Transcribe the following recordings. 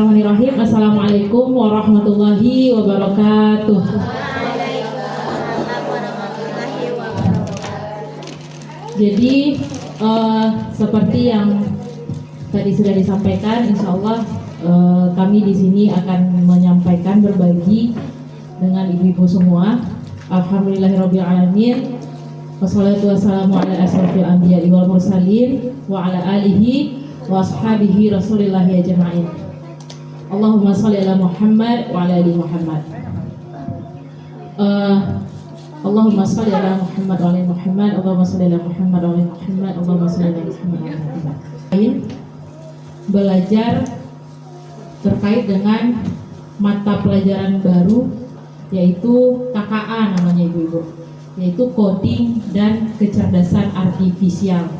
Bismillahirrahmanirrahim. Assalamualaikum warahmatullahi wabarakatuh. Jadi seperti yang tadi sudah disampaikan, insya Allah kami di sini akan menyampaikan berbagi dengan ibu-ibu semua. Alhamdulillahirabbil alamin. Wassalatu wassalamu ala asrofil anbiya'i wal mursalin wa ala alihi wa ashabihi rasulillahi ajma'in. Allahumma sholli ala Muhammad wa ala ali Muhammad. Allahumma sholli ala Muhammad wa ala Muhammad. Allahumma sholli ala Muhammad wa ala Muhammad. Allahumma sholli ala Muhammad wa ala Muhammad. Belajar terkait dengan mata pelajaran baru, yaitu KKA namanya ibu-ibu, yaitu coding dan kecerdasan artifisial.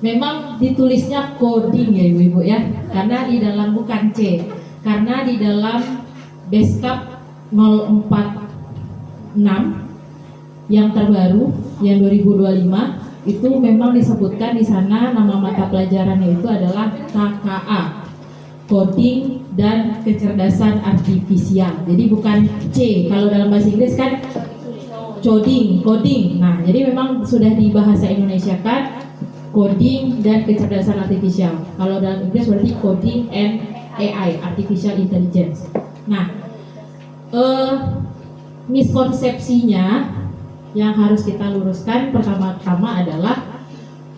Memang ditulisnya coding ya ibu-ibu ya, karena di dalam bukan C, karena di dalam Beskap 046 yang terbaru yang 2025 itu memang disebutkan di sana nama mata pelajarannya itu adalah KKA, coding dan kecerdasan artifisial. Jadi bukan C, kalau dalam bahasa Inggris kan coding. Nah, jadi memang sudah di bahasa Indonesia kan coding dan kecerdasan artifisial. Kalau dalam Inggris berarti coding and AI, artificial intelligence. Nah, miskonsepsinya yang harus kita luruskan pertama-tama adalah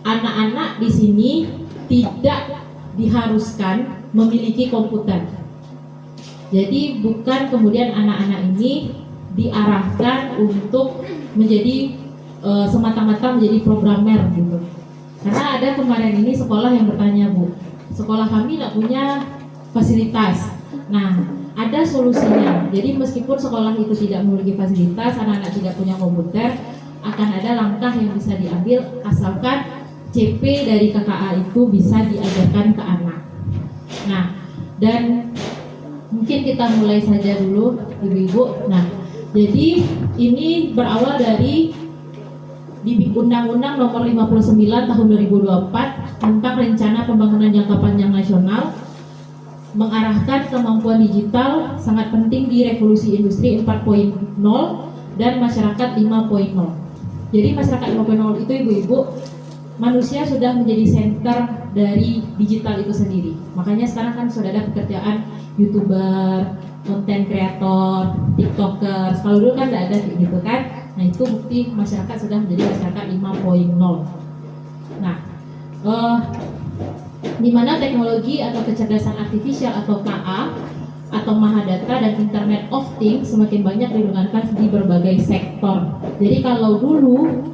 anak-anak di sini tidak diharuskan memiliki komputer. Jadi bukan kemudian anak-anak ini diarahkan untuk menjadi semata-mata menjadi programmer gitu. Karena ada kemarin ini sekolah yang bertanya, Bu, sekolah kami tidak punya fasilitas. Nah, ada solusinya. Jadi meskipun sekolah itu tidak memiliki fasilitas, anak-anak tidak punya komputer, akan ada langkah yang bisa diambil asalkan CP dari KKA itu bisa diajarkan ke anak. Nah, dan mungkin kita mulai saja dulu, ibu-ibu. Nah, jadi ini berawal dari di Undang-Undang Nomor 59 Tahun 2024 tentang Rencana Pembangunan Jangka Panjang Nasional, mengarahkan kemampuan digital sangat penting di revolusi industri 4.0 dan masyarakat 5.0. Jadi masyarakat 5.0 itu ibu-ibu, manusia sudah menjadi center dari digital itu sendiri. Makanya sekarang kan sudah ada pekerjaan YouTuber, konten kreator, TikTokers. Kalau dulu kan tidak ada gitu kan. Nah, itu bukti masyarakat sudah menjadi masyarakat 5.0. Nah, di mana teknologi atau kecerdasan artifisial atau KA atau Mahadata dan Internet of Things semakin banyak digunakan di berbagai sektor. Jadi kalau dulu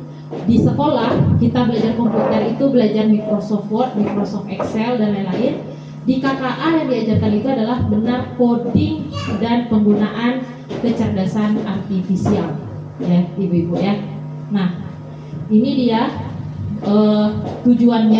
di sekolah kita belajar komputer itu belajar Microsoft Word, Microsoft Excel dan lain-lain. Di KKA yang diajarkan itu adalah benar coding dan penggunaan kecerdasan artifisial, ya ibu-ibu ya. Nah, ini dia Tujuan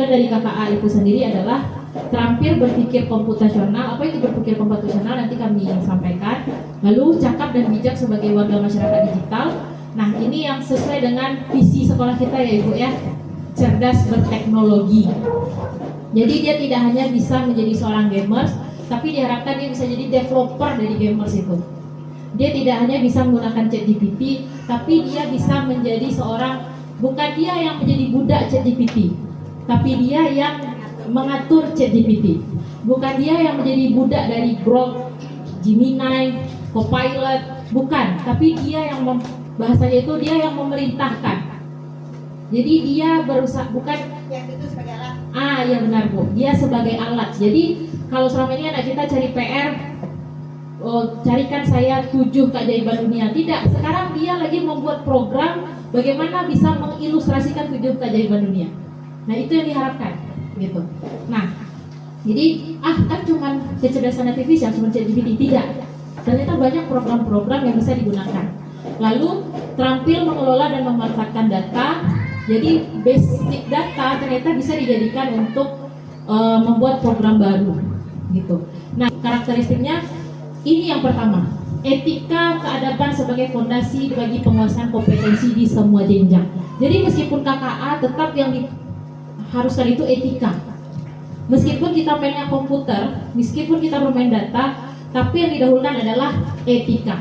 dari KKA itu sendiri adalah terampil berpikir komputasional. Apa itu berpikir komputasional nanti kami sampaikan. Lalu cakap dan bijak sebagai warga masyarakat digital. Nah, ini yang sesuai dengan visi sekolah kita ya ibu ya, cerdas berteknologi. Jadi dia tidak hanya bisa menjadi seorang gamers, tapi diharapkan dia bisa jadi developer dari gamers itu. Dia tidak hanya bisa menggunakan ChatGPT, tapi dia bisa menjadi seorang, bukan dia yang menjadi budak ChatGPT, tapi dia yang mengatur ChatGPT. Bukan dia yang menjadi budak dari Grok, Gemini, Copilot, bukan, tapi dia yang bahasanya itu dia yang memerintahkan. Jadi dia berusaha, bukan yang itu sebagai alat. Ya benar Bu, dia sebagai alat. Jadi kalau selama ini anak kita cari PR, carikan saya 7 keajaiban dunia. Tidak, sekarang dia lagi membuat program bagaimana bisa mengilustrasikan 7 keajaiban dunia. Nah, itu yang diharapkan gitu. Nah, jadi kan cuma kecerdasan artifisial cuma ChatGPT, tidak. Ternyata banyak program-program yang bisa digunakan. Lalu terampil mengelola dan memanfaatkan data. Jadi basic data ternyata bisa dijadikan untuk membuat program baru gitu. Nah, karakteristiknya ini yang pertama, etika keadaban sebagai fondasi bagi penguasaan kompetensi di semua jenjang. Jadi meskipun KKA tetap yang diharuskan itu etika. Meskipun kita mainnya komputer, meskipun kita bermain data, tapi yang didahulukan adalah etika.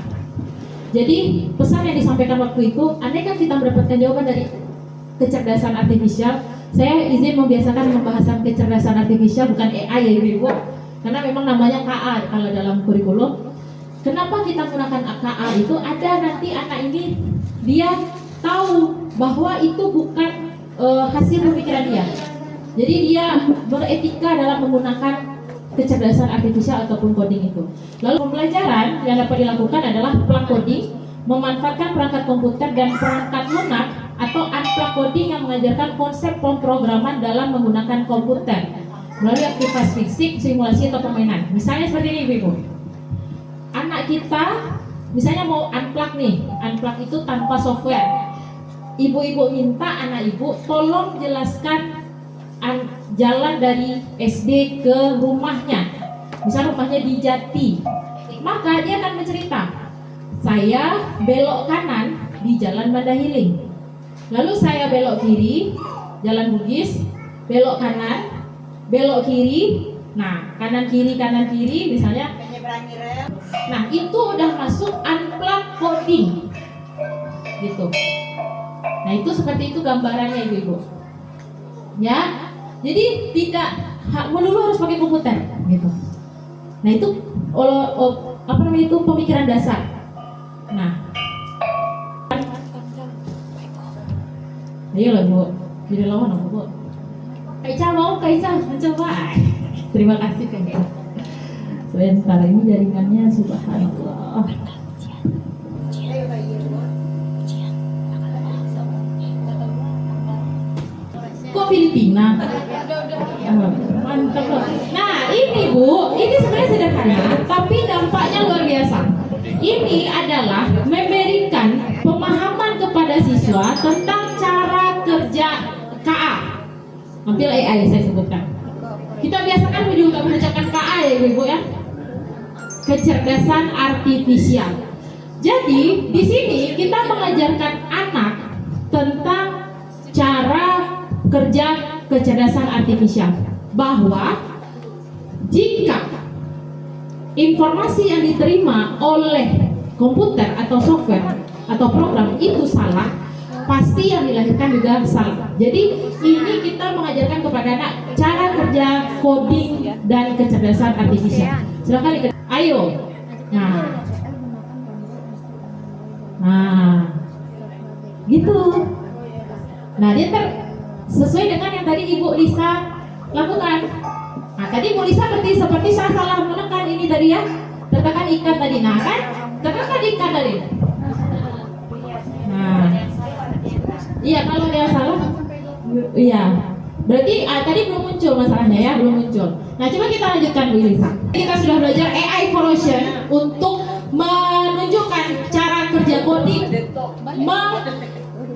Jadi pesan yang disampaikan waktu itu, andai kan kita mendapatkan jawaban dari kecerdasan artifisial, saya izin membiasakan pembahasan kecerdasan artifisial, bukan AI ya Ibu, karena memang namanya KA kalau dalam kurikulum. Kenapa kita menggunakan KA itu? Ada nanti anak ini dia tahu bahwa itu bukan hasil pemikiran dia. Jadi dia beretika dalam menggunakan kecerdasan artifisial ataupun coding itu. Lalu pembelajaran yang dapat dilakukan adalah plug coding, memanfaatkan perangkat komputer dan perangkat lunak atau unplug coding yang mengajarkan konsep pemrograman dalam menggunakan komputer melalui aktivitas fisik, simulasi atau permainan. Misalnya seperti ini Ibu. Anak kita misalnya mau unplug nih, unplug itu tanpa software. Ibu-ibu minta anak ibu tolong jelaskan jalan dari SD ke rumahnya. Misal rumahnya di Jati, maka dia akan bercerita, saya belok kanan di Jalan Mandahiling, lalu saya belok kiri Jalan Bugis, belok kanan, belok kiri, nah kanan kiri misalnya. Nah itu udah masuk unplug coding gitu. Nah itu seperti itu gambarannya ibu-ibu ya. Jadi tidak melulu harus pakai komputer gitu. Nah itu apa namanya itu pemikiran dasar. Nah ayo lah Bu, jadi lawan apa Bu? Kaica mau, Kaica mencoba. Terima kasih Kaica. Sebentar ini jaringannya subhanallah. Kok Filipina? Mantap loh. Nah ini Bu, ini sebenarnya sederhana, tapi dampaknya luar biasa. Ini adalah memberikan pemahaman kepada siswa tentang cara kerja KA. Hampir AI saya sebutkan. Kita biasakan juga mengerjakan KA ya Ibu ya. Kecerdasan artifisial. Jadi di sini kita mengajarkan anak tentang cara kerja kecerdasan artifisial, bahwa jika informasi yang diterima oleh komputer atau software atau program itu salah, pasti yang dilahirkan juga salah. Jadi ini kita mengajarkan kepada anak cara kerja coding dan kecerdasan artifisial. Silakan ayo. Nah gitu. Nah dia sesuai dengan yang tadi Ibu Lisa lakukan. Nah tadi Ibu Lisa seperti saya salah menekan ini tadi ya, tekan ikat tadi. Nah kan tekan ikat tadi. Nah iya kalau dia salah, iya berarti tadi belum muncul masalahnya ya, belum muncul. Nah coba kita lanjutkan Bu Lisa. Kita sudah belajar AI Evolution untuk menunjukkan cara kerja coding,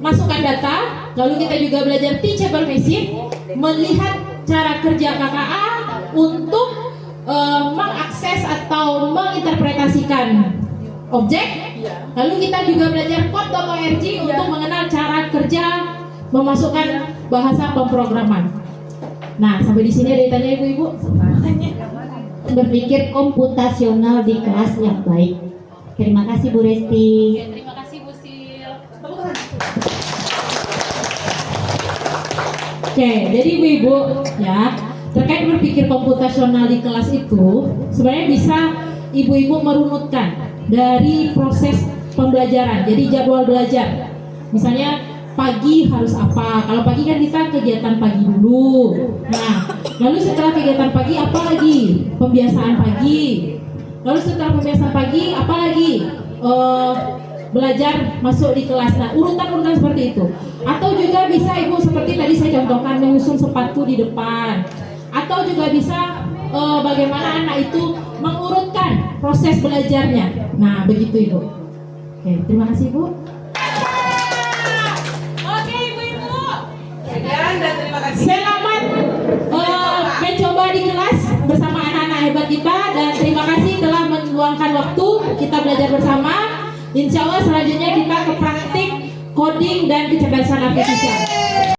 masukkan data, lalu kita juga belajar teachable machine, melihat cara kerja KKA untuk mengakses atau menginterpretasikan objek. Lalu kita juga belajar code.org untuk mengenal cara kerja memasukkan bahasa pemrograman. Nah, sampai di sini ada yang tanya ibu-ibu? Berpikir komputasional di kelas yang baik. Terima kasih Bu Resti. Terima kasih Bu Sil. Oke, jadi ibu-ibu ya, terkait berpikir komputasional di kelas itu sebenarnya bisa ibu-ibu merunutkan dari proses pembelajaran. Jadi jadwal belajar. Misalnya pagi harus apa? Kalau pagi kan kita kegiatan pagi dulu. Nah, lalu setelah kegiatan pagi apa lagi? Pembiasaan pagi. Lalu setelah pembiasaan pagi apa lagi? Belajar masuk di kelas. Nah, urutan-urutan seperti itu. Atau juga bisa ibu seperti tadi saya contohkan menyusun sepatu di depan. Atau juga bisa bagaimana anak itu mengurutkan proses belajarnya. Nah, begitu ibu. Oke, terima kasih ibu. Oke ibu-ibu. Dan terima kasih. Selamat mencoba di kelas bersama anak-anak hebat kita, dan terima kasih telah meluangkan waktu kita belajar bersama. Insya Allah selanjutnya kita ke praktik coding dan kecerdasan artifisial.